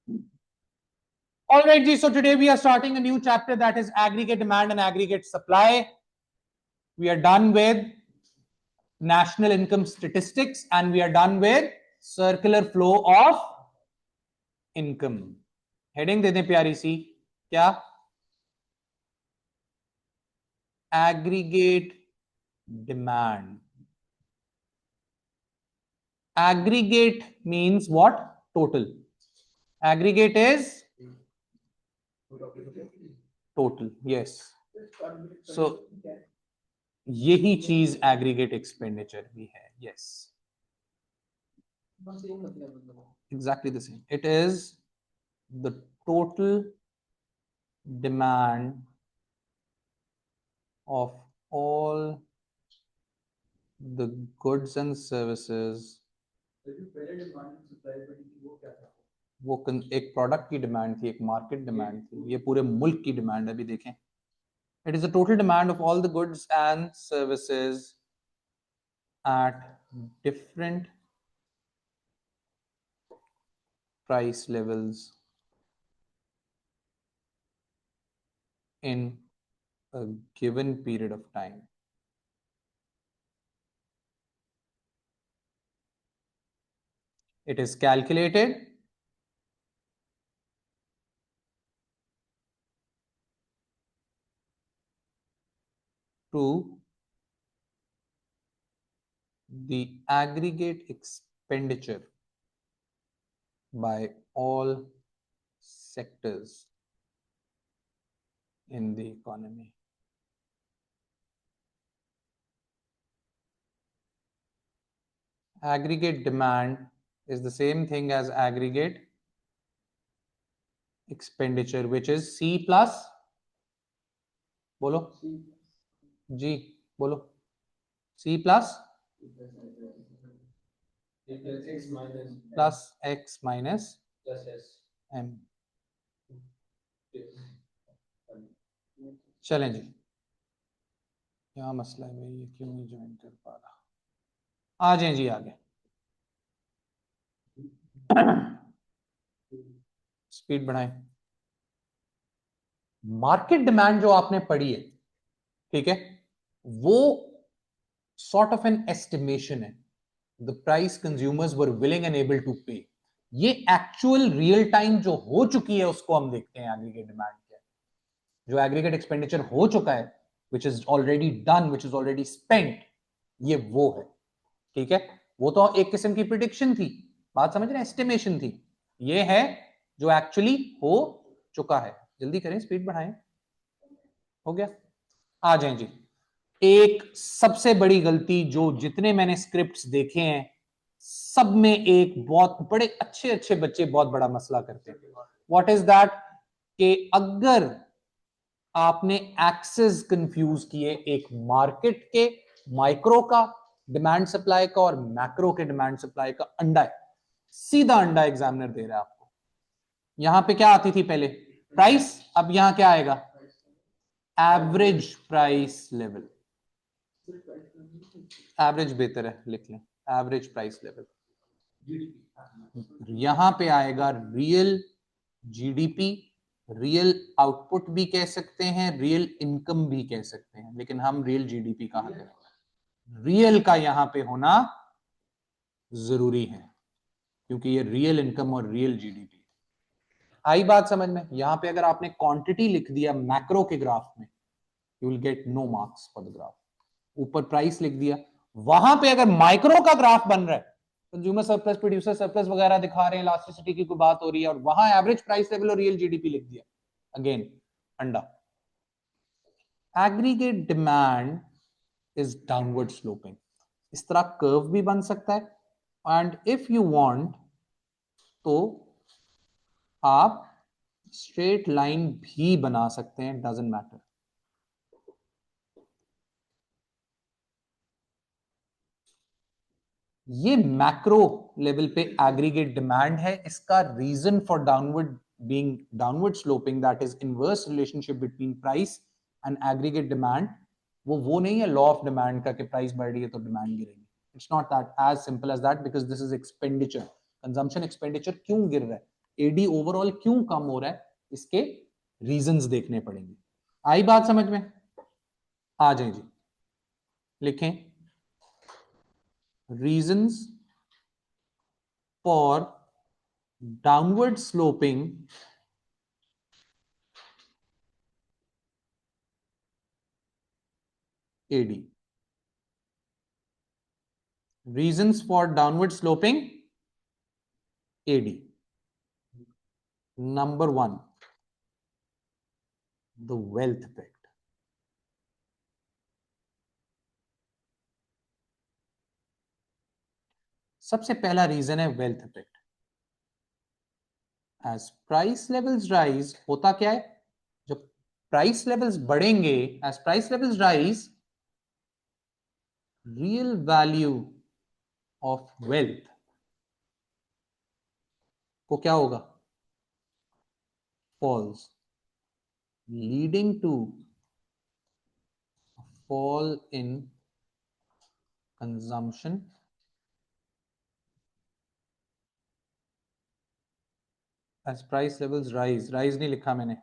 All right, Ji. So today we are starting a new chapter, that is aggregate demand and aggregate supply. We are done with national income statistics and we are done with circular flow of income. Heading दे दें प्यारी सी, क्या? Aggregate demand. Aggregate means what? Total. Aggregate is total. Yes. So यही चीज aggregate expenditure भी है. Yes. Exactly the same. It is the total demand of all the goods and services. वो एक product की डिमांड थी, एक मार्केट डिमांड थी, ये पूरे मुल्क की डिमांड है. अभी देखें, it is the total demand of all the goods and services at different price levels in a given period of time. It is calculated to the aggregate expenditure by all sectors in the economy. Aggregate demand is the same thing as aggregate expenditure, which is C plus, बोलो जी, बोलो C plus x minus m. चलें जी, क्या मसला है भाई, ये क्यों नहीं ज्वाइन कर पा रहा? आ जाए जी आगे. स्पीड बढ़ाएं. मार्केट डिमांड जो आपने पढ़ी है, ठीक है, वो सॉर्ट ऑफ एन एस्टिमेशन है. The price consumers were willing and able to pay. ये एक्चुअल रियल टाइम जो हो चुकी है उसको हम देखते हैं एग्रीगेट डिमांड क्या है. जो एग्रीगेट एक्सपेंडिचर हो चुका है, which is already done, which is already spent, ये वो है. ठीक है, वो तो एक किस्म की प्रिडिक्शन थी, बात समझ रहे हैं, एस्टिमेशन थी. ये है जो एक्चुअली हो चुका है. जल्दी करें, स्पीड बढ़ाएं. हो गया, आ जाएं जी. एक सबसे बड़ी गलती जो जितने मैंने स्क्रिप्ट्स देखे हैं सब में एक बहुत बड़े अच्छे अच्छे बच्चे बहुत बड़ा मसला करते हैं. What is that? कि अगर आपने एक्सेस कंफ्यूज किए, एक मार्केट के माइक्रो का डिमांड सप्लाई का और मैक्रो के डिमांड सप्लाई का अंडा है, सीधा अंडा एग्जामिनर दे रहा है आपको. यहां पे क्या आती थी पहले? प्राइस. अब यहां क्या आएगा? Average price level. एवरेज बेहतर है, लिख लें एवरेज प्राइस लेवल. यहां पे आएगा रियल जीडीपी, रियल आउटपुट भी कह सकते हैं, रियल इनकम भी कह सकते हैं, लेकिन हम रियल जीडीपी कहा करें. रियल का यहां पे होना जरूरी है क्योंकि ये रियल इनकम और रियल जीडीपी. आई बात समझ में? यहां पे अगर आपने क्वांटिटी लिख दिया मैक्रो के ग्राफ में, you will get no marks for the graph. ऊपर प्राइस लिख दिया, वहां पे अगर माइक्रो का ग्राफ बन रहा है, कंज्यूमर सरप्लस, प्रोड्यूसर सरप्लस वगैरह दिखा रहे हैं, इलास्टिसिटी की कोई बात हो रही है, और वहां एवरेज प्राइस लेवल और रियल जीडीपी लिख दिया, अगेन अंडा. Aggregate demand is downward sloping. इस तरह कर्व भी बन सकता है, एंड इफ यू वांट तो आप स्ट्रेट लाइन भी बना सकते हैं, डजंट मैटर. ये मैक्रो लेवल पे एग्रीगेट डिमांड है. इसका reason for downward being downward sloping, that is inverse relationship between price and aggregate demand, वो नहीं है लॉ ऑफ डिमांड का कि प्राइस बढ़ रही है तो डिमांड गिरेगी. It's not that as simple as that, because this is expenditure. Consumption expenditure क्यों गिर रहा है? एडी ओवरऑल क्यों कम हो रहा है, इसके रीजंस देखने पड़ेंगे। आई बात समझ में? आ जाए जी, लिखें reasons for downward sloping AD. Reasons for downward sloping AD. Number one, the wealth effect. सबसे पहला रीजन है wealth effect. As price levels rise, होता क्या है, जब प्राइस लेवल्स बढ़ेंगे, as price levels rise, real value of wealth को क्या होगा, falls, leading to fall in consumption as price levels rise, rise नहीं लिखा मैंने,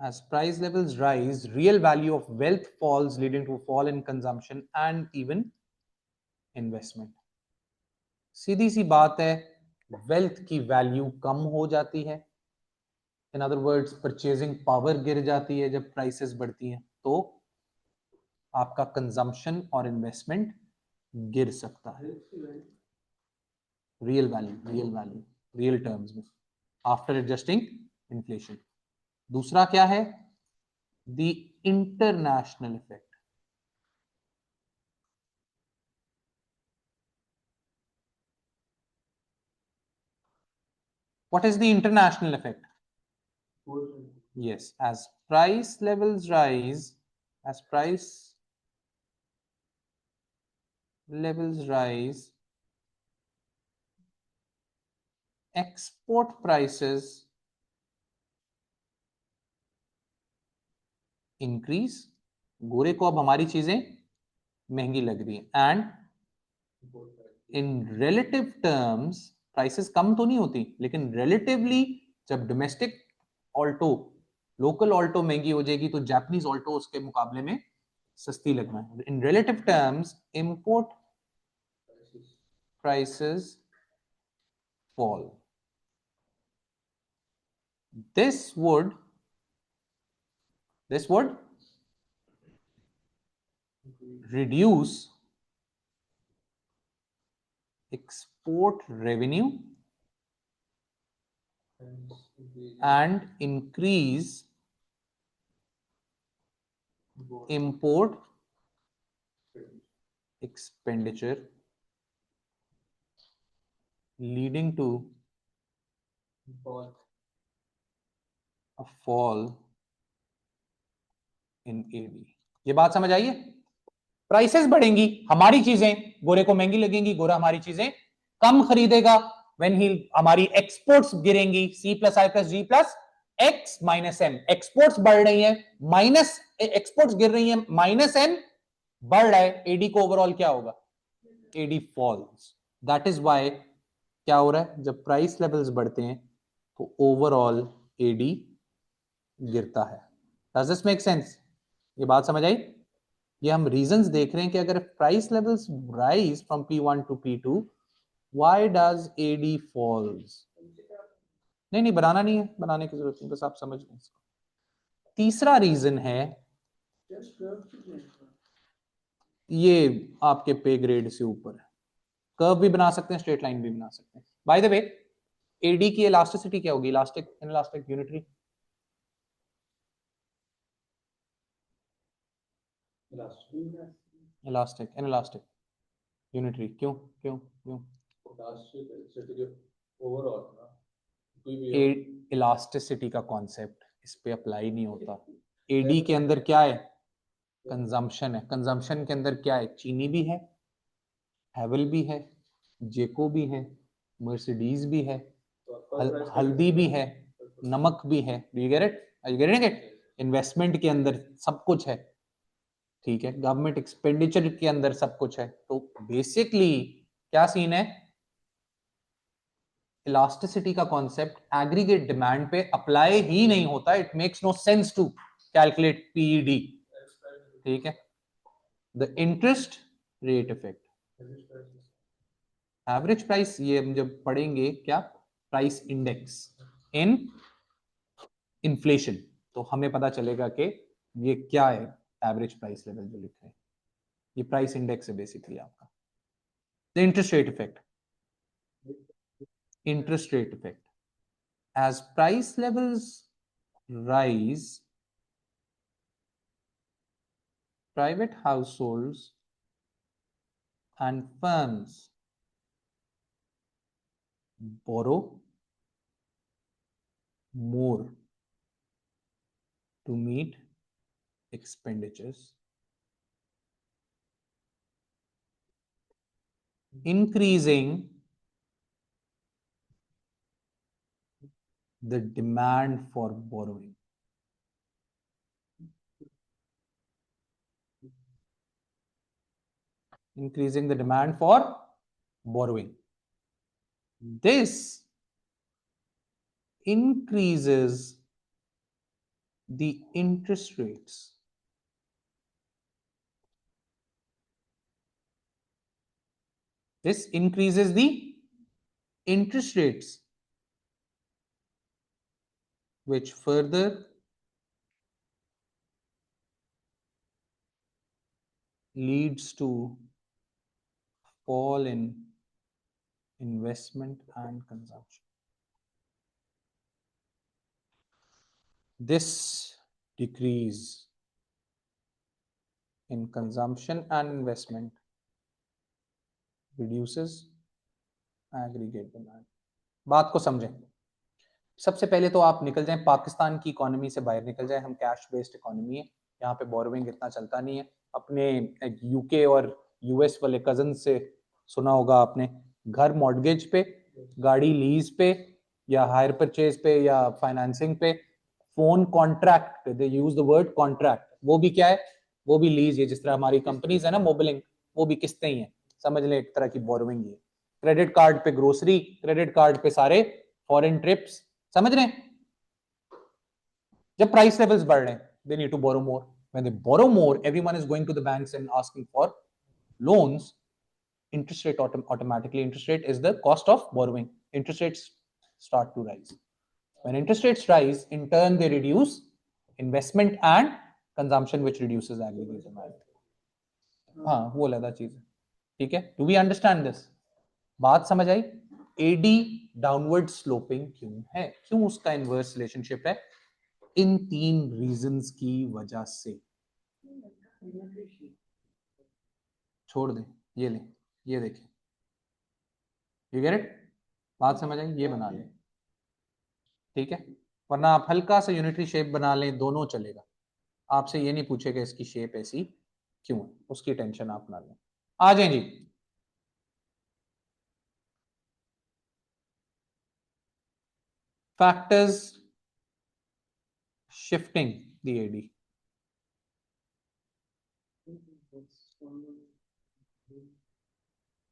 as price levels rise real value of wealth falls leading to fall in consumption and even investment। सीधी सी बात है, wealth की value कम हो जाती है, in other words purchasing power गिर जाती है जब प्राइसेस बढ़ती हैं, तो आपका कंजम्पशन और इन्वेस्टमेंट गिर सकता है। Real value, real value, real terms में आफ्टर एडजस्टिंग इन्फ्लेशन। दूसरा क्या है, the international effect. What is the international effect? yes, as price levels rise, as price levels rise, export prices increase। गोरे को अब हमारी चीजें महंगी लग रही है, and in relative terms prices कम तो नहीं होती, लेकिन रिलेटिवली जब डोमेस्टिक ऑल्टो, लोकल ऑल्टो महंगी हो जाएगी तो जापानीज ऑल्टो उसके मुकाबले में सस्ती लगना है। In relative terms import prices fall. this would reduce export revenue and increase import expenditure, leading to a fall in AD। ये बात समझ आई है? प्राइसेस बढ़ेंगी, हमारी चीजें गोरे को महंगी लगेंगी, गोरा हमारी चीजें कम खरीदेगा। व्हेन ही हमारी एक्सपोर्ट्स गिरेंगी, C plus I plus G plus X minus M। Exports बढ़ रही है, माइनस एक्सपोर्ट्स गिर रही है, माइनस M बढ़ रहा है, एडी को ओवरऑल क्या होगा, AD falls. That is why क्या हो रहा है, जब प्राइस लेवल्स बढ़ते हैं तो ओवरऑल एडी गिरता है। Does this make sense? ये बात समझ आई? ये हम रीजंस देख रहे हैं कि अगर price levels rise from P1 to P2, why does AD falls. नहीं नहीं, बनाना नहीं है, बनाने की जरूरत नहीं, बस आप समझ लें इसको। तीसरा रीजन है, ये आपके पे ग्रेड से ऊपर है, कर्व भी बना सकते हैं, स्ट्रेट लाइन भी बना सकते हैं। बाय द वे, एडी की इलास्टिसिटी क्या होगी, elastic, inelastic, unitary? Elastic, inelastic, unitary. क्यों क्यों क्यों? इलास्टिसिटी का कॉन्सेप्ट इस पे अप्लाई नहीं होता। एडी के अंदर क्या है, कंजम्पशन है। कंजम्पशन के अंदर क्या है, चीनी भी है, हैवल भी है, जेको भी है, मर्सिडीज भी है, हल्दी भी है, नमक भी है। Do you get it? Are you getting it? Investment के अंदर सब कुछ है, ठीक है, गवर्नमेंट एक्सपेंडिचर के अंदर सब कुछ है। तो बेसिकली क्या सीन है, इलास्टिसिटी का कॉन्सेप्ट एग्रीगेट डिमांड पे अप्लाई ही नहीं होता. It makes no sense to calculate PED. ठीक है. The interest rate effect, average price, ये हम जब पढ़ेंगे क्या, प्राइस इंडेक्स इन इन्फ्लेशन, तो हमें पता चलेगा कि ये क्या है एवरेज प्राइस लेवल जो लिखा है. ये प्राइस इंडेक्स है बेसिकली आपका. The interest rate effect, interest rate effect. As price levels rise, private households and firms borrow more to meet expenditures, increasing the demand for borrowing. Increasing the demand for borrowing. This increases the interest rates. This increases the interest rates, which further leads to fall in investment and consumption. This decrease in consumption and investment reduces aggregate demand. बात को समझें. सबसे पहले तो आप निकल जाएं पाकिस्तान की इकोनॉमी से, बाहर निकल जाएं. हम कैश बेस्ड इकोनॉमी है, यहाँ पे बोरोइंग इतना चलता नहीं है. अपने यूके और यूएस वाले कजन से सुना होगा आपने, घर मॉर्गेज पे, गाड़ी लीज पे या हायर परचेज पे या फाइनेंसिंग पे, फोन कॉन्ट्रैक्ट पे. दे यूज द वर्ड कॉन्ट्रैक्ट. वो भी क्या है, वो भी लीज है. जिस तरह हमारी कंपनीज है ना मोबिलिंग, वो भी किस्तें ही है, समझ लें एक तरह की बोरोइंग है. क्रेडिट कार्ड पे ग्रोसरी, क्रेडिट कार्ड पे सारे फॉरेन ट्रिप्स, समझ रहे हैं. जब प्राइस लेवल्स बढ़ रहे हैं, they need to borrow more. When they borrow more, everyone is going to the banks and asking for loans. Interest rate automatically, interest rate is the cost of borrowing. Interest rates start to rise. When interest rates rise, in turn they reduce investment and consumption, which reduces aggregate demand. हाँ, वो अलग चीज है. ठीक है. Do we understand this? बात समझ आई. AD downward sloping क्यों है, क्यों उसका इनवर्स रिलेशनशिप है, इन 3 रीजंस की वजह से. छोड़ दें, ये लें, ये देखें, यू गेट इट. बात समझ आई, ये बना लें. ठीक है. वरना आप हल्का सा यूनिटरी शेप बना लें, दोनों चलेगा. आपसे ये नहीं पूछेगा इसकी शेप ऐसी क्यों, उसकी टेंशन आप ना लें. आ जाए जी. Factors shifting the AD.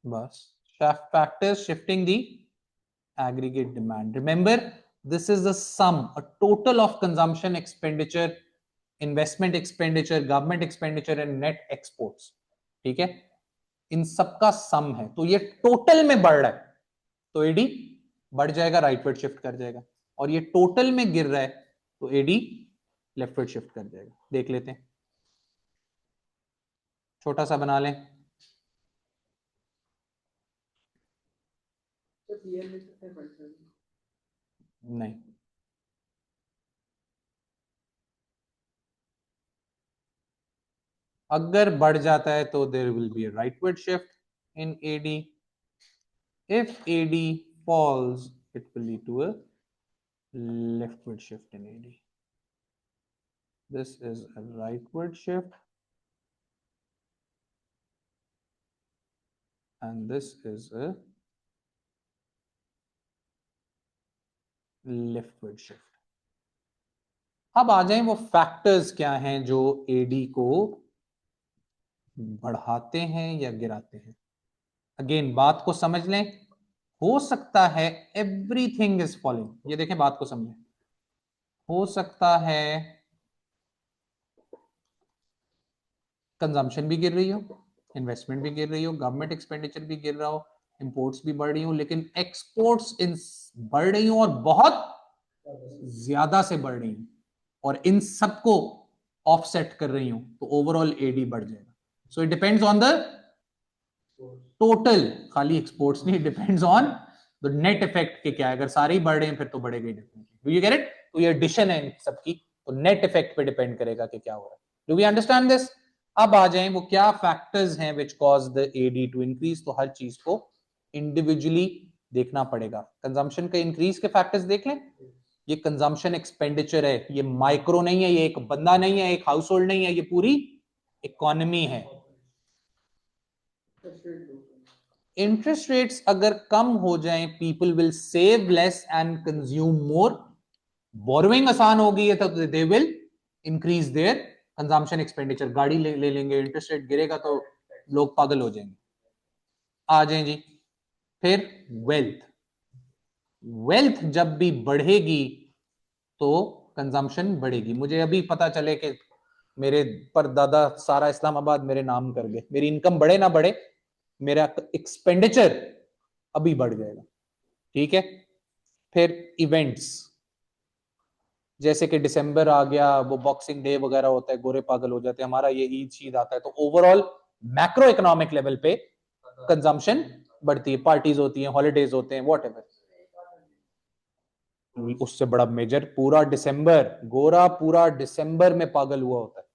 बस, factors shifting the aggregate demand. Remember, this is the sum, a total of consumption expenditure, investment expenditure, government expenditure and net exports. ठीक है. इन सबका सम है, तो ये टोटल में बढ़ रहा है तो एडी बढ़ जाएगा, राइटवर्ड शिफ्ट कर जाएगा. और ये टोटल में गिर रहा है तो एडी लेफ्टवर्ड शिफ्ट कर जाएगा. देख लेते हैं, छोटा सा बना लें. नहीं, अगर बढ़ जाता है तो there will be a rightward shift in AD. If AD falls, it will lead to a leftward shift in AD. This is a rightward shift and this is a leftward shift. अब आ जाएं वो factors क्या हैं जो AD को बढ़ाते हैं या गिराते हैं. अगेन बात को समझ लें, हो सकता है एवरीथिंग इज फॉलिंग, ये देखें बात को समझें, हो सकता है कंजम्पशन भी गिर रही हो, इन्वेस्टमेंट भी गिर रही हो, गवर्नमेंट एक्सपेंडिचर भी गिर रहा हो, इंपोर्ट्स भी बढ़ रही हो, लेकिन एक्सपोर्ट्स इन बढ़ रही हो और बहुत ज्यादा से बढ़ रही हूं, और इन सबको ऑफसेट कर रही हूं, तो ओवरऑल एडी बढ़ जाएगा। So it depends on the total, खाली एक्सपोर्ट्स नहीं, depends on the net effect के क्या है। अगर सारे ही बढ़ रहे हैं फिर तो बढ़ेगा ही definitely. Do you get it? तो ये एडिशन है इन सबकी, तो नेट इफेक्ट पे डिपेंड करेगा कि क्या हो रहा है। Do we understand this? अब आ जाएं वो क्या फैक्टर्स हैं which cause the AD to increase. तो हर चीज को इंडिविजुअली देखना पड़ेगा। कंजम्पशन के इंक्रीज के फैक्टर्स देख लें। ये कंजम्पशन एक्सपेंडिचर है, ये माइक्रो नहीं है, ये एक बंदा नहीं है, एक हाउस होल्ड नहीं है, ये पूरी इकोनॉमी है। इंटरेस्ट रेट्स अगर कम हो जाएं, people will save less and consume more. Borrowing आसान हो गई है तो they will increase their consumption expenditure. गाड़ी ले लेंगे, इंटरेस्ट रेट गिरेगा तो लोग पागल हो जाएंगे। आ जाएं जी। फिर वेल्थ, वेल्थ जब भी बढ़ेगी तो कंजम्पशन बढ़ेगी। मुझे अभी पता चले कि मेरे पर दादा सारा इस्लामाबाद मेरे नाम कर गए, मेरी इनकम बढ़े ना बढ़े, मेरा एक्सपेंडिचर अभी बढ़ जाएगा। ठीक है। फिर इवेंट्स, जैसे कि दिसंबर आ गया, वो बॉक्सिंग डे वगैरह होता है, गोरे पागल हो जाते हैं, हमारा ये ईद शीद आता है, तो ओवरऑल मैक्रो इकोनॉमिक लेवल पे कंजम्पशन बढ़ती है, पार्टीज होती हैं, हॉलीडेज होते हैं, वॉट एवर। उससे बड़ा मेजर, पूरा दिसंबर, गोरा पूरा दिसंबर में पागल हुआ होता है,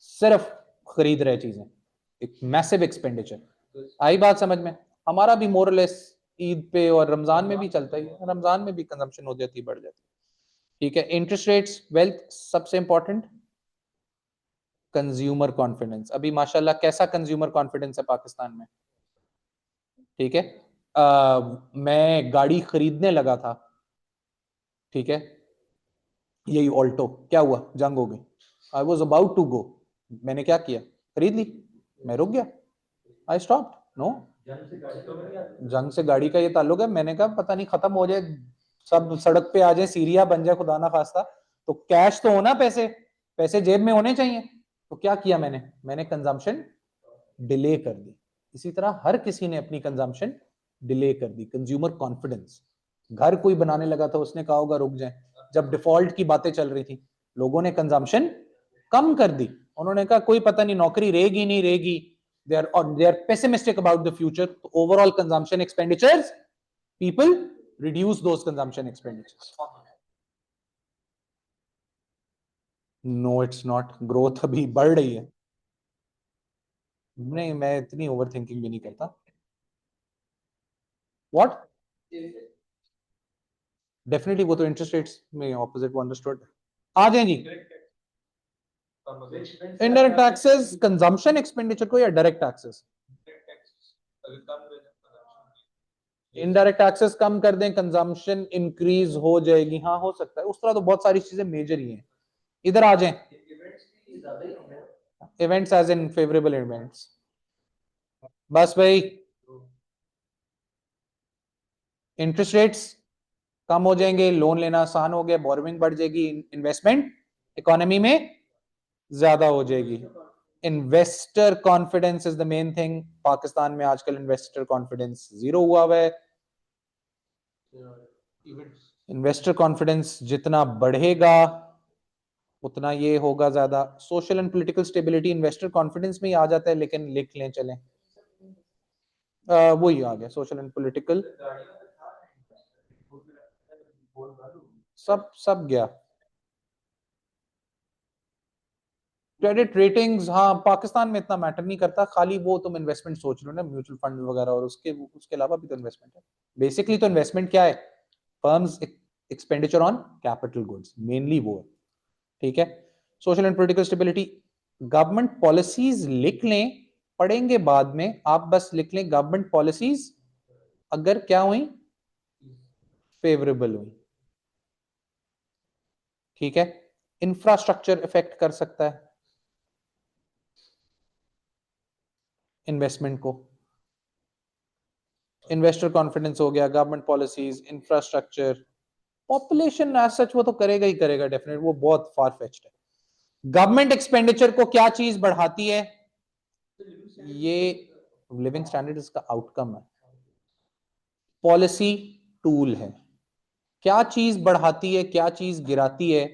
सिर्फ खरीद रहे चीजें, एक मैसिव एक्सपेंडिचर। आई बात समझ में? हमारा भी मोरलेस ईद पे और रमजान में भी चलता ही है, रमजान में भी कंजम्पशन हो जाती है, बढ़ जाती है। ठीक है। इंटरेस्ट रेट्स, वेल्थ, सबसे इंपॉर्टेंट कंज्यूमर कॉन्फिडेंस। अभी माशाल्लाह कैसा कंज्यूमर कॉन्फिडेंस है पाकिस्तान में। ठीक है। मैं गाड़ी खरीदने लगा था, ठीक है, यही ऑल्टो, क्या हुआ, जंग हो गई। I was about to go, मैंने क्या किया, खरीद ली, मैं रुक गया, आई स्टॉप। नो, जंग से गाड़ी का ये ताल्लुक है, मैंने कहा पता नहीं खत्म हो जाए, सब सड़क पे आ जाए, सीरिया बन जाए, खुदा ना खास्ता, तो कैश तो होना, पैसे पैसे जेब में होने चाहिए। तो क्या किया मैंने कंजम्पशन डिले कर दी। इसी तरह हर किसी ने अपनी कंजम्पशन डिले कर दी। कंज्यूमर कॉन्फिडेंस, घर कोई बनाने लगा था, उसने कहा होगा रुक जाए, जब डिफॉल्ट की बातें चल रही थी, लोगों ने कंजम्पशन कम कर दी। उन्होंने कहा कोई पता नहीं नौकरी रहेगी नहीं रहेगी, they are pessimistic about the future. So overall consumption expenditures, people reduce those consumption expenditures. No, it's not. Growth अभी बढ़ रही है। नहीं, मैं इतनी ओवर थिंकिंग भी नहीं करता। What? डेफिनेटली वो तो इंटरेस्ट रेट्स में ऑपोजिट, वो अंडरस्टूड। आ जाए जी। इनडायरेक्ट टैक्सेस कंजम्पशन एक्सपेंडिचर को या डायरेक्ट टैक्सेस? इनडायरेक्ट टैक्सेस कम कर दें, कंजम्पशन इंक्रीज हो जाएगी। हाँ हो सकता है, उस तरह तो बहुत सारी चीजें मेजर ही हैं। इधर आ जाएं, events as in favourable events. बस भाई, इंटरेस्ट रेट्स कम हो जाएंगे, लोन लेना आसान हो गया, बोरोइंग बढ़ जाएगी, इन्वेस्टमेंट इकोनॉमी में ज्यादा हो जाएगी। Investor confidence is the main thing. Pakistan में आजकल इन्वेस्टर कॉन्फिडेंस जीरो हुआ हुआ है। इन्वेस्टर कॉन्फिडेंस जितना बढ़ेगा उतना ये होगा ज्यादा। Social and political stability investor confidence में ही आ जाता है, लेकिन लिख लें चलें, वही आ गया सोशल एंड पॉलिटिकल, सब सब गया। क्रेडिट रेटिंग्स, हाँ पाकिस्तान में इतना मैटर नहीं करता, खाली वो तुम इन्वेस्टमेंट सोच रहे हो ना, म्यूचुअल फंड वगैरह, और उसके अलावा भी तो इन्वेस्टमेंट है। बेसिकली तो इन्वेस्टमेंट क्या है, firms expenditure on capital goods, mainly वो है। ठीक है। Social and political stability, government policies लिख लें, पढ़ेंगे बाद में, आप बस लिख लें गवर्नमेंट पॉलिसीज अगर क्या हुई, फेवरेबल हुई। ठीक है। इंफ्रास्ट्रक्चर इफेक्ट कर सकता है इन्वेस्टमेंट को। इन्वेस्टर कॉन्फिडेंस हो गया, government policies, infrastructure, population as such वो तो करेगा ही करेगा डेफिनेट, वो बहुत फार फेच्ड है। गवर्नमेंट एक्सपेंडिचर को क्या चीज बढ़ाती है? ये लिविंग स्टैंडर्ड इसका आउटकम है, पॉलिसी टूल है। क्या चीज बढ़ाती है, क्या चीज गिराती है,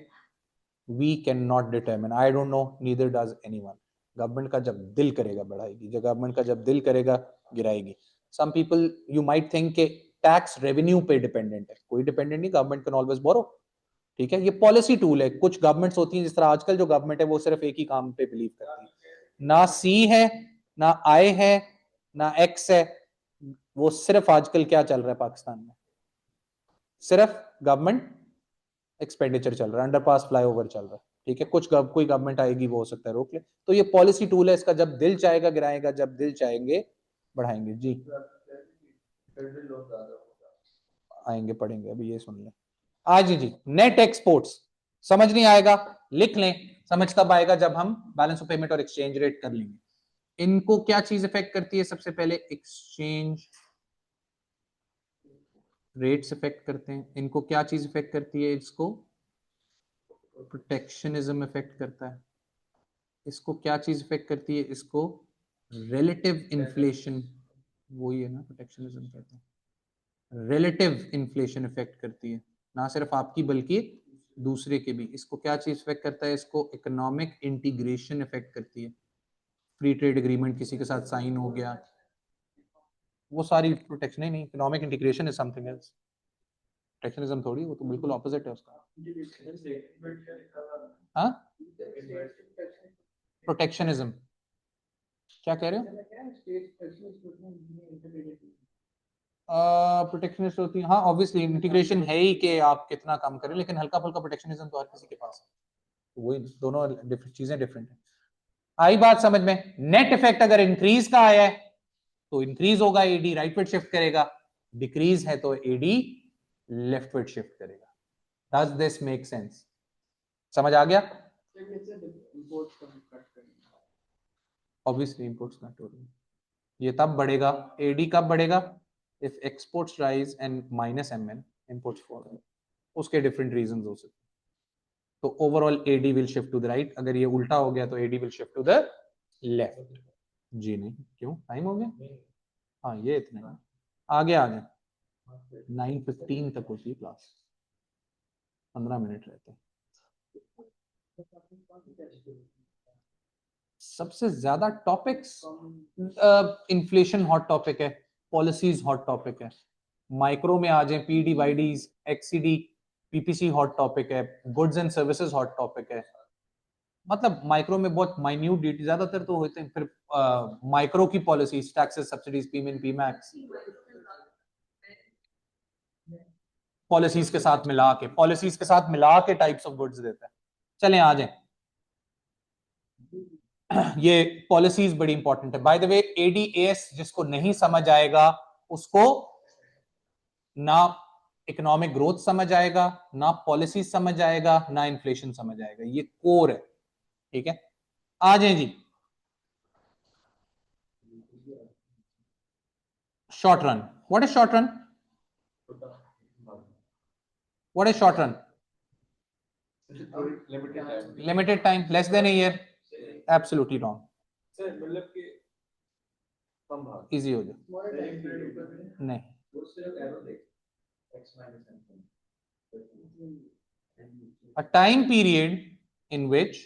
we can not determine, I don't know, neither does anyone. Government का जब दिल करेगा बढ़ाएगी, जब गवर्नमेंट का जब दिल करेगा गिराएगी। Some people you might think के टैक्स रेवेन्यू पे डिपेंडेंट है, कोई डिपेंडेंट नहीं, गवर्नमेंट कैन ऑलवेज बोरो। ठीक है, ये पॉलिसी टूल है। कुछ गवर्नमेंट्स होती हैं, जिस तरह आजकल जो गवर्नमेंट है वो सिर्फ एक ही काम पे बिलीव करती है, ना सी है, ना आई है, ना एक्स है। वो सिर्फ आजकल क्या चल रहा है पाकिस्तान में, सिर्फ गवर्नमेंट एक्सपेंडिचर चल रहा है, अंडरपास फ्लाईओवर चल रहा है। ठीक है, कोई गवर्नमेंट आएगी वो हो सकता है रोक ले। तो ये पॉलिसी टूल है, इसका जब दिल चाहेगा गिराएगा, जब दिल चाहेंगे बढ़ाएंगे। जी आएंगे पढ़ेंगे, अभी ये सुन लें। आज जी नेट एक्सपोर्ट्स समझ नहीं आएगा, लिख लें, समझ तब आएगा जब हम बैलेंस ऑफ पेमेंट और एक्सचेंज रेट कर लेंगे। इनको क्या चीज इफेक्ट करती है? सबसे पहले एक्सचेंज रेट्स इफेक्ट करते हैं। इनको क्या चीज इफेक्ट करती है? इसको प्रोटेक्शनिज्म इफेक्ट करता है। इसको क्या चीज इफेक्ट करती है? इसको रिलेटिव इन्फ्लेशन, वही है ना प्रोटेक्शनिज्म कहते हैं, रिलेटिव इन्फ्लेशन इफेक्ट करती है, ना सिर्फ आपकी बल्कि दूसरे के भी। इसको क्या चीज इफेक्ट करता है? इसको इकोनॉमिक इंटीग्रेशन इफेक्ट करती है। फ्री ट्रेड एग्रीमेंट किसी के साथ साइन हो गया, वो सारी प्रोटेक्शन ही नहीं, economic integration is something else. Protectionism थोड़ी, वो तो बिल्कुल ऑपोजिट है उसका। हाँ, प्रोटेक्शनिज्म क्या कह रहे हो? प्रोटेक्शनिस्ट होती है, हाँ ऑब्वियसली इंटीग्रेशन है ही कि आप कितना कम करें, लेकिन हल्का फुल्का प्रोटेक्शनिज्म तो हर किसी के पास है। तो वही दोनों चीजें डिफरेंट है। आई बात समझ में? नेट इफेक्ट अगर इंक्रीज का आया है तो इंक्रीज होगा, एडी राइटवर्ड शिफ्ट करेगा, डिक्रीज है तो एडी लेफ्टवर्ड शिफ्ट करेगा। Does this make sense? समझ आ गया? ऑब्वियसली इंपोर्ट्स कट हो रही है, ये तब बढ़ेगा, एडी कब बढ़ेगा? If exports rise and minus MN imports fall, उसके डिफरेंट रीजंस हो सकते हैं। तो overall AD will shift to the right, अगर ये उल्टा हो गया तो AD will shift to the left. जी नहीं, क्यों, टाइम हो गया? हाँ ये इतना है, आगे आ जाए। 9:15 तक होती है क्लास, 15 मिनट रहते हैं। सबसे ज्यादा टॉपिक्स, इन्फ्लेशन हॉट टॉपिक है, पॉलिसीज हॉट टॉपिक है, माइक्रो में आ जाए पीडीवाईडीज, एक्सीडी, पीपीसी हॉट टॉपिक है, goods and services hot topic है। मतलब माइक्रो में बहुत माइन्यूट डिटेल, ज्यादातर तो होते हैं। फिर माइक्रो की पॉलिसीज, टैक्सेस, सब्सिडीज, पीमिन, पीमैक्स, पॉलिसीज के साथ मिला के टाइप्स ऑफ गुड्स देता है। चलें आ जाए, ये पॉलिसीज बड़ी इंपॉर्टेंट है। बाय द वे एडीएस जिसको नहीं समझ आएगा उसको ना इकोनॉमिक ग्रोथ समझ आएगा, ना पॉलिसी समझ आएगा, ना इन्फ्लेशन समझ आएगा, ये कोर है। ठीक है, आ जाए जी। Short run, what is short run? What is short run? Limited time, less than a year, absolutely wrong. Easy हो जाए, नहीं, a time period in which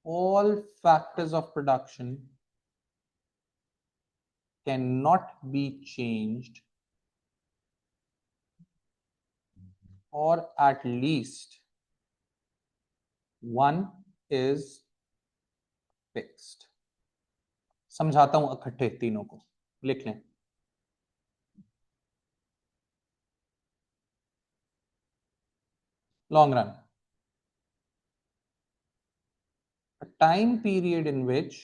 all factors of production cannot be changed, or at least one is fixed. समझाता हूं इकट्ठे तीनों को, लिख लें। Long run, a time period in which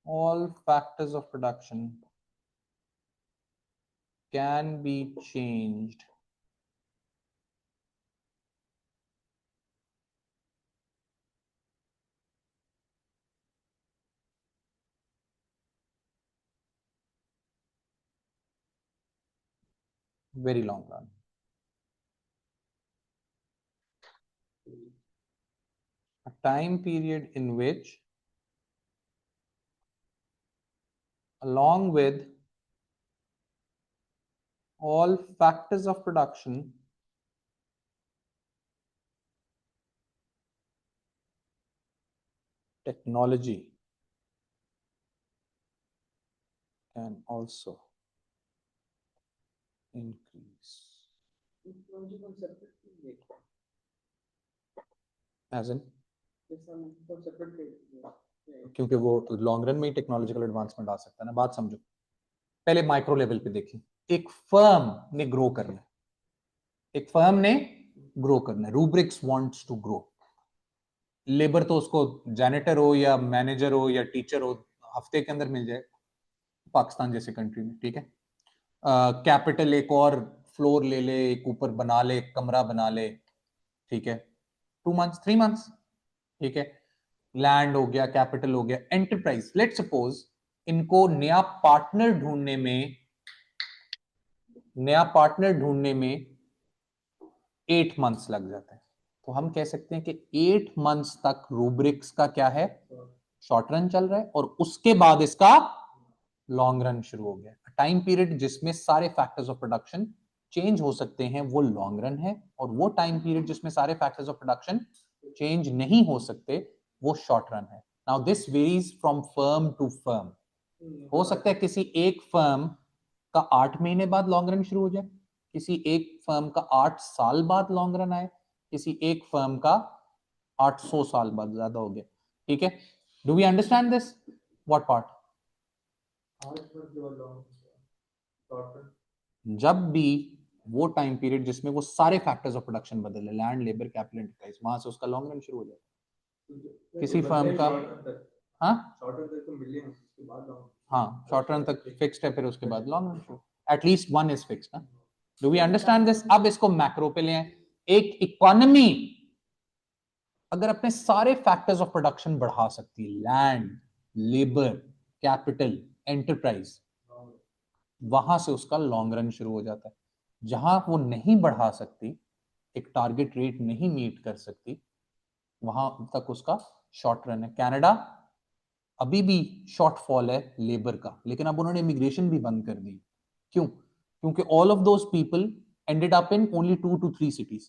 all factors of production can be changed, very long run. A time period in which, along with all factors of production, technology can also increase. As in, क्योंकि वो long run में ही technological advancement आ सकता है ना। बात समझो, पहले micro level पे देखिए। एक फर्म ने ग्रो करना है, एक फर्म ने ग्रो करना है, rubrics wants to grow. Labour तो उसको जैनेटर हो या मैनेजर हो या टीचर हो, हफ्ते के अंदर मिल जाए पाकिस्तान जैसे कंट्री में, ठीक है। कैपिटल एक और फ्लोर ले ले, एक ऊपर बना ले, एक कमरा बना ले, ठीक है, 2 months 3 months, ठीक है। लैंड हो गया, कैपिटल हो गया। एंटरप्राइज, लेट सपोज इनको नया पार्टनर ढूंढने में 8 months लग जाता है। तो हम कह सकते हैं कि 8 months तक रूब्रिक्स का क्या है, शॉर्ट रन चल रहा है, और उसके बाद इसका लॉन्ग रन शुरू हो गया। टाइम पीरियड जिसमें सारे फैक्टर्स ऑफ प्रोडक्शन चेंज हो सकते हैं वो लॉन्ग रन है, और वो टाइम पीरियड जिसमें सारे फैक्टर्स ऑफ प्रोडक्शन चेंज नहीं हो सकते वो शॉर्ट रन है। Now this varies from firm to firm. हो सकता है किसी एक फर्म का 8 महीने बाद लॉन्ग रन शुरू हो जाए, किसी एक फर्म का 8 साल बाद लॉन्ग रन आए, किसी एक फर्म का 800 साल बाद, ज्यादा हो गया, ठीक है। Do we understand this? What part? जब भी वो टाइम पीरियड जिसमें वो सारे फैक्टर्स ऑफ प्रोडक्शन बदले, लैंड, लेबर, कैपिटल, एंटरप्राइज, वहां से उसका लॉन्ग रन शुरू हो जाए। किसी फर्म का, हाँ हाँ, शॉर्ट रन तक फिक्स्ड है, फिर उसके बाद लॉन्ग रन शुरू, एटलीस्ट वन इज फिक्स्ड ना। Do we understand this? अब इसको मैक्रो पे ले आए। एक इकोनॉमी अगर अपने सारे फैक्टर्स ऑफ प्रोडक्शन बढ़ा सकती है, लैंड, लेबर, कैपिटल, एंटरप्राइज, वहां से उसका लॉन्ग रन शुरू हो जाता है। जहां वो नहीं बढ़ा सकती, एक टारगेट रेट नहीं मीट कर सकती, वहां तक उसका शॉर्ट रन है। कनाडा अभी भी शॉर्टफॉल है लेबर का, लेकिन अब उन्होंने इमिग्रेशन भी बंद कर दी। क्यों? क्योंकि all of those people ended up in only 2 to 3 cities,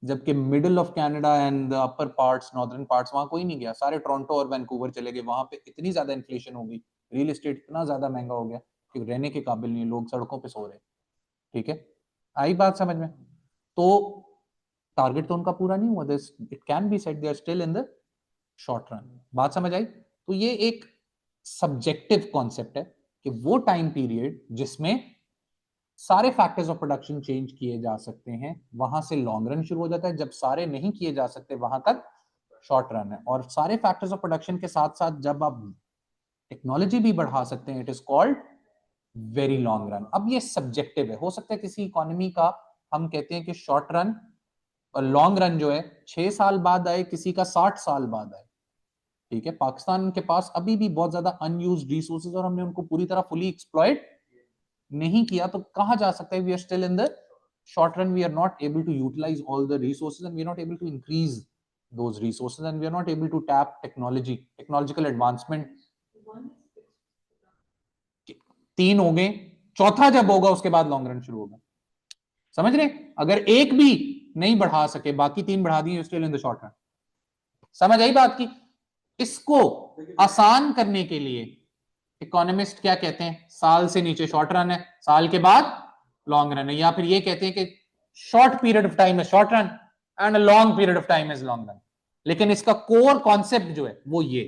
जबकि middle of Canada and the upper parts, northern parts, वहां कोई नहीं गया, सारे टोरंटो और वैंकूवर चले गए। वहां पे इतनी ज्यादा इन्फ्लेशन हो गई, रियल एस्टेट इतना ज्यादा महंगा हो गया कि रहने के काबिल नहीं है, लोग सड़कों पे सो रहे हैं, ठीक है। आई बात समझ में? तो टारगेट तो उनका पूरा नहीं हुआ, this it can be said they are still in the short run. बात समझ आई? तो ये एक सब्जेक्टिव कॉन्सेप्ट है कि वो टाइम पीरियड जिसमें सारे फैक्टर्स ऑफ प्रोडक्शन चेंज किए जा सकते हैं, वहां से लॉन्ग रन शुरू हो जाता है। जब सारे नहीं किए जा सकते, वहां तक शॉर्ट रन है। और सारे फैक्टर्स ऑफ प्रोडक्शन के साथ साथ जब आप टेक्नोलॉजी भी बढ़ा सकते हैं, it is called very long run. अब ये सब्जेक्टिव है, हो सकता है किसी इकोनॉमी का हम कहते हैं कि शॉर्ट रन और लॉन्ग रन जो है 6 साल बाद आए, किसी का 60 साल बाद आए, ठीक है। पाकिस्तान के पास अभी भी बहुत ज्यादा अनयूज्ड रिसोर्सेज और हमने उनको पूरी तरह फुली एक्सप्लॉइट नहीं किया, तो कहा जा सकता है we are still in the short run, we are not able to utilize all the resources and we are not able to increase those resources and we are not able to tap technological advancement। 3 हो गए, चौथा जब होगा उसके बाद long run शुरू होगा। समझ रहे? अगर एक भी नहीं बढ़ा सके, बाकी 3 बढ़ा दिए, still in the short run. समझ आई बात की? इसको आसान करने के लिए इकोनॉमिस्ट क्या कहते हैं, साल से नीचे शॉर्ट रन है, साल के बाद लॉन्ग रन है, या फिर ये कहते हैं कि शॉर्ट पीरियड ऑफ टाइम है short run and long period of time is long run. लेकिन इसका कोर कॉन्सेप्ट जो है वो ये।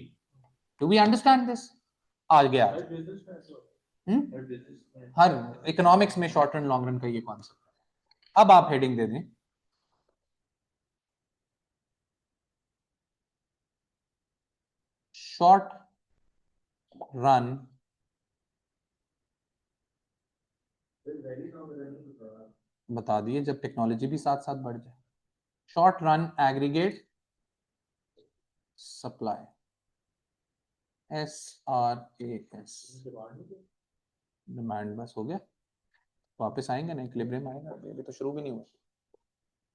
Do we understand this? आ गया। हर इकोनॉमिक्स में शॉर्ट रन लॉन्ग रन का ये कॉन्सेप्ट। अब आप हेडिंग दे दें, शॉर्ट रन बता दिए जब टेक्नोलॉजी भी साथ साथ बढ़ जाए। Short run aggregate supply, SRAS, demand बस हो गया। वापस आएंगे ना, इक्विलिब्रियम आएगा, अभी तो शुरू भी नहीं हुआ।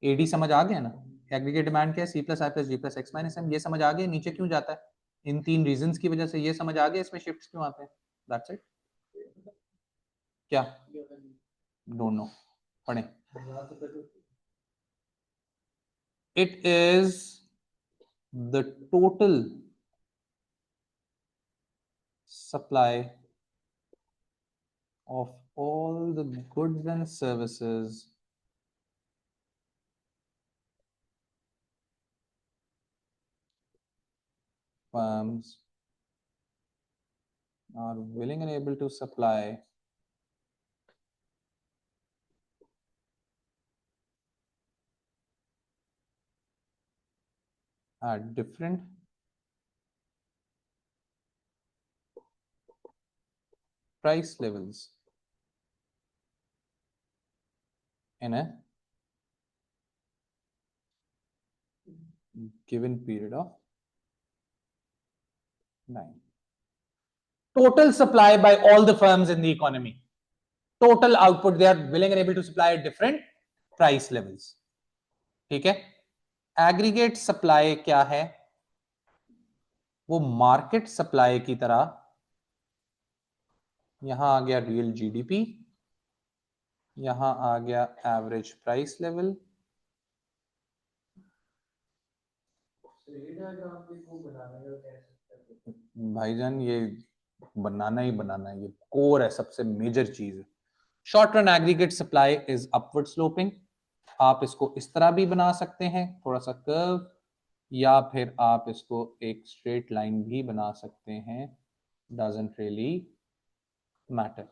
एडी समझ आ गया ना, एग्रीगेट डिमांड क्या है, सी प्लस आई प्लस जी प्लस एक्स माइनस एम, ये समझ आ गया नीचे क्यों जाता है, इन तीन रीजंस की वजह से ये समझ आ गया, इसमें शिफ्ट्स क्यों आते हैं, दैट्स इट। क्या डोंट नो, पढ़ें। It is the total supply of all the goods and services firms are willing and able to supply at different price levels in a given period of time. Total supply by all the firms in the economy. Total output they are willing and able to supply at different price levels. ठीक है, aggregate supply क्या है, वो market supply की तरह, यहां आ गया real GDP, यहां आ गया एवरेज प्राइस लेवल, भाईजान ये बनाना ही बनाना है, ये कोर है, सबसे मेजर चीज है। Short run aggregate supply is upward sloping, आप इसको इस तरह भी बना सकते हैं, थोड़ा सा कर्व, या फिर आप इसको एक स्ट्रेट लाइन भी बना सकते हैं, डजंट रियली मैटर।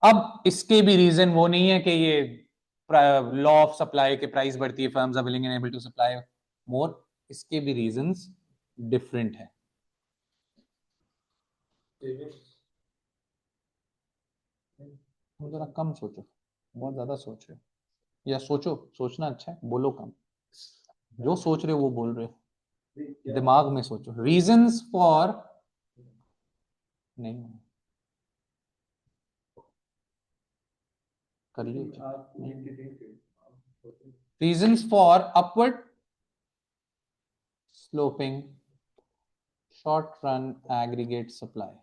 अब इसके भी रीजन वो नहीं है कि ये लॉ ऑफ सप्लाई के प्राइस बढ़ती है, firms are willing and able to supply more, इसके भी रीजंस डिफरेंट है। जरा कम सोचो, बहुत ज्यादा सोच रहे हो, या सोचो, सोचना अच्छा है, बोलो कम, जो सोच रहे हो वो बोल रहे हो, दिमाग में सोचो। रीजंस फॉर, नहीं करिए, reasons for upward sloping short run aggregate supply.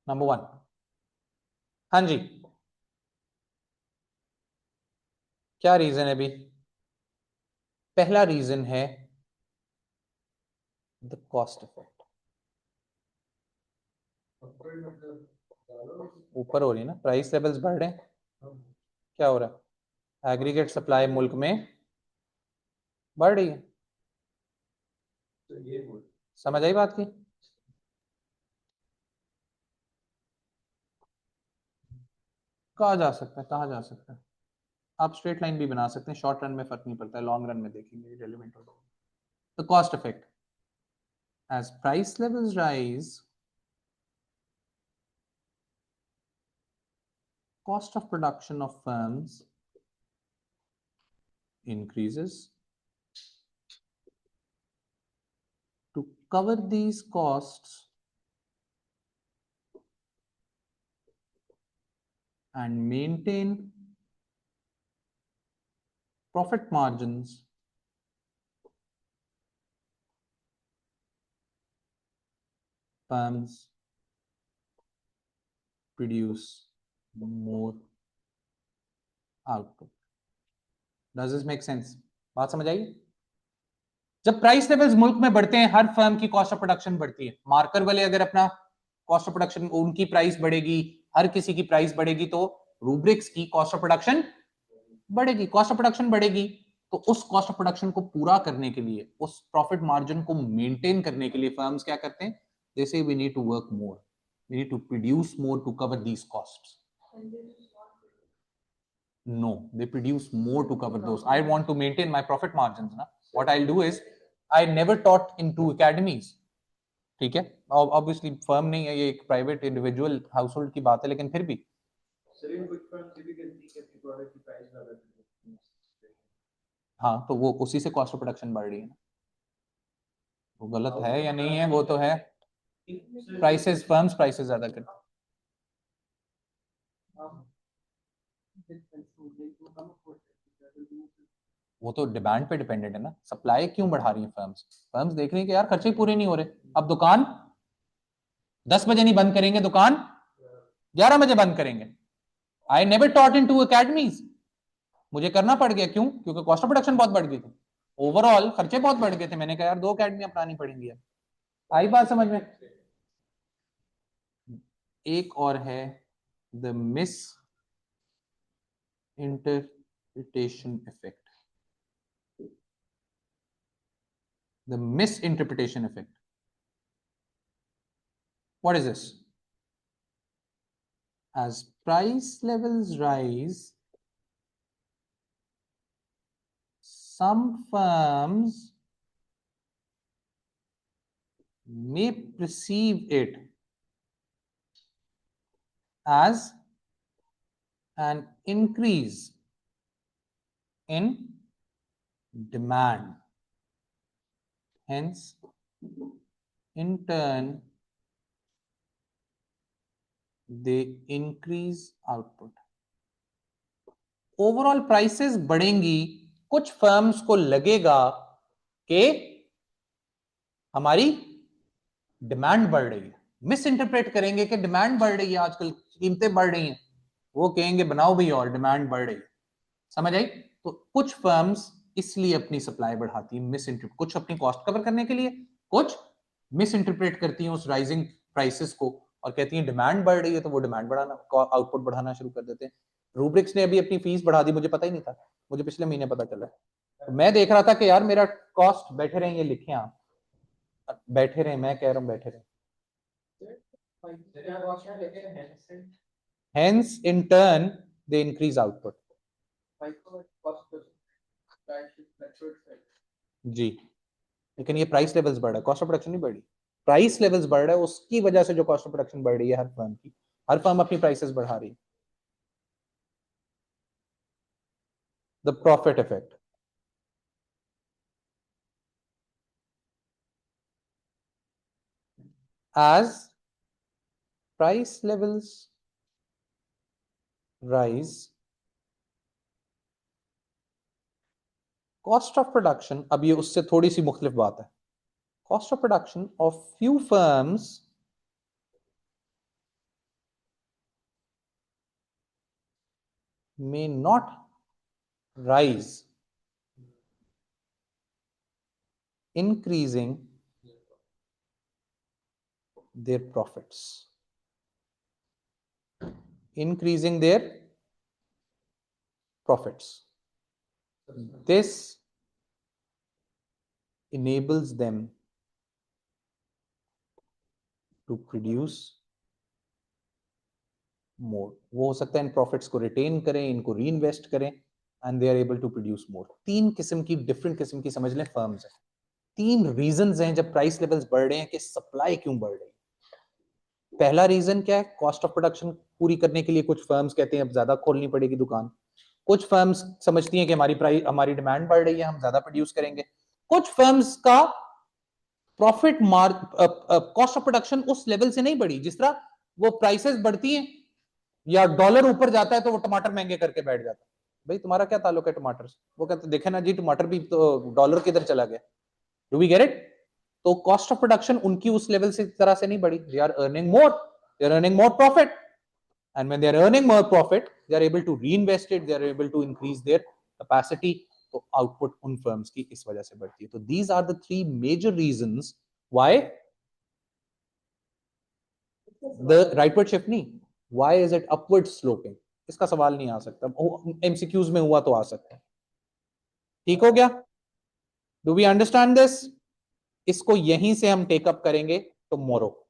Number one, हाँ जी, क्या रीजन है अभी, पहला रीजन है द कॉस्ट इफेक्ट, ऊपर हो रही है ना, प्राइस लेवल्स बढ़ रहे हैं, क्या हो रहा है, एग्रीगेट सप्लाई मुल्क में बढ़ रही है, समझ आई बात की। कहा जा सकता है, कहा जा सकता है, आप स्ट्रेट लाइन भी बना सकते हैं, शॉर्ट रन में फर्क नहीं पड़ता है, लॉन्ग रन में देखेंगे रेलिवेंट होगा। The cost effect, as price levels rise, cost of production of firms increases. To cover these costs and maintain profit margins, firms produce more output. Does this make sense? बात समझ आई? जब price levels मुल्क में बढ़ते हैं, हर firm की cost of production बढ़ती है। मार्कर वाले अगर अपना कॉस्ट ऑफ प्रोडक्शन, उनकी प्राइस बढ़ेगी, हर किसी की प्राइस बढ़ेगी, तो रूब्रिक्स की कॉस्ट ऑफ प्रोडक्शन बढ़ेगी। कॉस्ट ऑफ प्रोडक्शन बढ़ेगी तो उस कॉस्ट ऑफ प्रोडक्शन को पूरा करने के लिए, उस प्रॉफिट मार्जिन को मेंटेन करने के लिए फर्म्स क्या करते हैं, जैसे we need to work more, we need to produce more to cover these costs. No, they produce more to cover those. I want to maintain my profit margins na. What I'll do is I never taught in two academies, ठीक है, obviously firm नहीं है, ये एक private individual household की बात है, लेकिन फिर भी हाँ, तो वो उसी से कॉस्ट ऑफ प्रोडक्शन बढ़ रही है ना। वो गलत है या नहीं है, वो तो है प्राइसेस, फर्म्स प्राइसेस ज्यादा करते। वो तो डिमांड पे डिपेंडेंट है ना, सप्लाई क्यों बढ़ा रही है फर्म्स। फर्म्स देख रही है कि यार खर्चे ही पूरे नहीं हो रहे, अब दुकान 10 बजे नहीं बंद करेंगे, दुकान 11 बजे बंद करेंगे। I never taught in two academies, मुझे करना पड़ गया, क्यों? क्योंकि कॉस्ट ऑफ प्रोडक्शन बहुत बढ़ गई थी, ओवरऑल खर्चे बहुत बढ़ गए थे। मैंने कहा यार 2 अकेडमियां अपनानी पड़ेंगी अब। आई बात समझ में? एक और है the miss interpretation effect, the miss interpretation effect. What is this? As price levels rise, some firms may perceive it as an increase in demand. Hence, in turn, they increase output. Overall prices बढ़ेंगी, कुछ firms को लगेगा कि हमारी demand बढ़ रही है, miss interpret करेंगे कि डिमांड बढ़ रही है, आजकल कीमतें बढ़ रही हैं, वो कहेंगे बनाओ भी और डिमांड बढ़ रही है। समझ आई? तो कुछ फर्म्स इसलिए अपनी सप्लाई बढ़ाती है, मिस इंटरप्रेट, कुछ अपनी कॉस्ट कवर करने के लिए, कुछ मिस इंटरप्रेट करती हैं उस राइजिंग प्राइसेस को और कहती हैं डिमांड बढ़ रही है, तो वो डिमांड बढ़ाना, आउटपुट बढ़ाना शुरू कर देते हैं। रूब्रिक्स ने अभी अपनी फीस बढ़ा दी, मुझे पता ही नहीं था, मुझे पिछले महीने पता चला। तो मैं देख रहा था कि यार मेरा कॉस्ट, बैठे रहे ये लिखे आप, बैठे रहे, मैं कह रहा हूं बैठे रहे। Hence, in turn, they increase output. जी, लेकिन ये प्राइस लेवल्स बढ़ रहा है, कॉस्ट ऑफ प्रोडक्शन नहीं बढ़ी। प्राइस लेवल्स बढ़ रहा है, उसकी वजह से जो कॉस्ट ऑफ प्रोडक्शन बढ़ रही है हर फर्म की, हर फर्म अपनी प्राइसेस बढ़ा रही है। The profit effect, as price levels rise, cost of production, अब ये उससे थोड़ी सी मुख्तलिफ बात है, cost of production of few firms may not rise, increasing their profits, increasing their profits. This enables them to produce more. वो हो सकता है इन प्रॉफिट्स को रिटेन करें, इनको री इन्वेस्ट करें, and they are able to produce more. तीन किस्म की, डिफरेंट किस्म की समझ लें फर्म्स है, तीन रीजंस हैं जब प्राइस लेवल्स बढ़ रहे हैं कि सप्लाई क्यों बढ़ रही है। पहला रीजन क्या है? कॉस्ट ऑफ प्रोडक्शन पूरी करने के लिए कुछ फर्म्स कहते हैं अब ज्यादा खोलनी पड़ेगी दुकान, कुछ फर्म्स समझती हैं कि हमारी प्राइस, हमारी डिमांड बढ़ रही है, हम ज्यादा प्रोड्यूस करेंगे। कुछ फर्म्स का प्रॉफिट कॉस्ट ऑफ प्रोडक्शन उस लेवल से नहीं बढ़ी, जिस तरह वो प्राइसेस बढ़ती हैं या डॉलर ऊपर जाता है तो वो टमाटर महंगे करके बैठ जाता है। भाई तुम्हारा क्या ताल्लुक है टमाटर से? वो कहते देखे ना जी, टमाटर भी तो डॉलर किधर चला गया। Do we get it? तो कॉस्ट ऑफ प्रोडक्शन उनकी उस लेवल से तरह से नहीं बढ़ी, they are earning more, they are earning more profit, and when they are earning more profit, they are able to reinvest it, they are able to increase their capacity, तो output उन firms की इस वजह से बढ़ती है। तो these are the three major reasons why the rightward shift नहीं, why is it upward sloping, इसका सवाल नहीं आ सकता, एमसीक्यूज में हुआ तो आ सकता है। ठीक हो गया? Do we understand this? इसको यहीं से हम टेकअप करेंगे टुमारो।